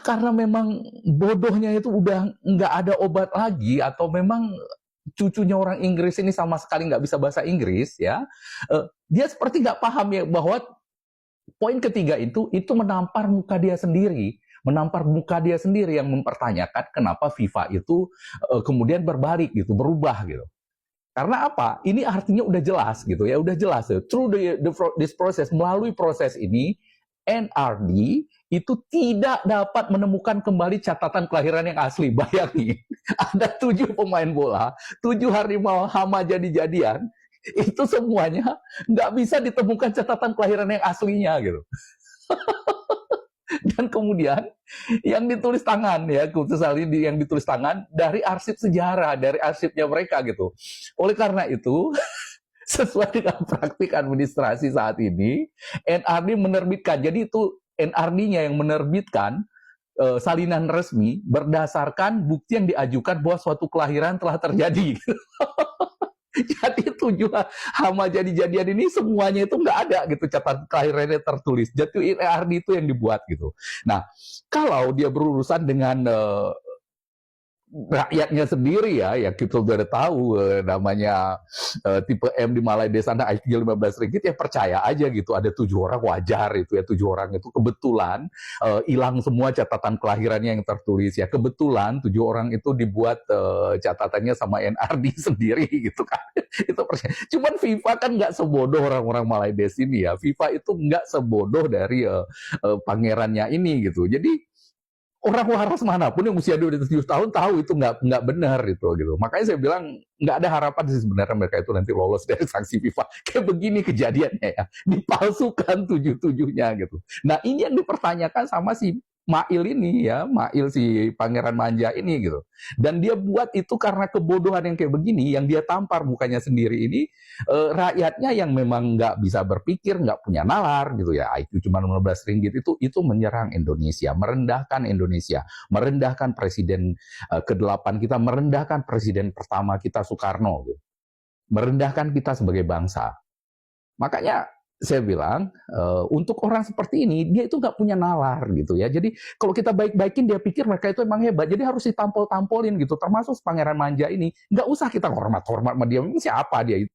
karena memang bodohnya itu udah nggak ada obat lagi, atau memang cucunya orang Inggris ini sama sekali nggak bisa bahasa Inggris ya, dia seperti nggak paham ya bahwa poin ketiga itu menampar muka dia sendiri yang mempertanyakan kenapa FIFA itu kemudian berbalik gitu, berubah gitu. Karena apa? Ini artinya udah jelas gitu ya, udah jelas. Through this process, melalui proses ini, NRD itu tidak dapat menemukan kembali catatan kelahiran yang asli. Bayangin, ada 7 pemain bola, 7 harimau hama jadi-jadian, itu semuanya nggak bisa ditemukan catatan kelahiran yang aslinya gitu. Dan kemudian yang ditulis tangan ya, khusus hal ini yang ditulis tangan dari arsip sejarah, dari arsipnya mereka gitu. Oleh karena itu, sesuai dengan praktik administrasi saat ini, NRD menerbitkan, jadi itu NRD-nya yang menerbitkan salinan resmi berdasarkan bukti yang diajukan bahwa suatu kelahiran telah terjadi. Jadi 7 hama jadi-jadian ini semuanya itu nggak ada gitu catatan kelahirannya tertulis. Jadi NRD itu yang dibuat gitu. Nah, kalau dia berurusan dengan rakyatnya sendiri ya kita udah tahu namanya tipe M di Malai Desa IQ 15 ringgit, ya percaya aja gitu, ada 7 orang wajar itu ya, 7 orang itu kebetulan hilang semua catatan kelahirannya yang tertulis ya, kebetulan 7 orang itu dibuat catatannya sama NRD sendiri gitu kan. Itu percaya. Cuman FIFA kan nggak sebodoh orang-orang Malai Des ini ya, FIFA itu nggak sebodoh dari pangerannya ini gitu. Jadi orang waras manapun yang usia 27 tahun tahu itu nggak benar itu gitu. Makanya saya bilang nggak ada harapan sih sebenarnya mereka itu nanti lolos dari sanksi FIFA. Kayak begini kejadiannya ya, dipalsukan 7-7-nya gitu. Nah ini yang dipertanyakan sama si Mail ini ya, Mail si pangeran manja ini gitu. Dan dia buat itu karena kebodohan yang kayak begini, yang dia tampar mukanya sendiri ini, rakyatnya yang memang nggak bisa berpikir, nggak punya nalar gitu ya, itu cuma 15 ringgit itu menyerang Indonesia, merendahkan presiden ke-8 kita, merendahkan presiden pertama kita Soekarno gitu. Merendahkan kita sebagai bangsa. Makanya saya bilang, untuk orang seperti ini, dia itu nggak punya nalar gitu ya. Jadi kalau kita baik-baikin, dia pikir mereka itu emang hebat. Jadi harus ditampol-tampolin gitu. Termasuk pangeran manja ini, nggak usah kita hormat sama dia. Siapa dia itu?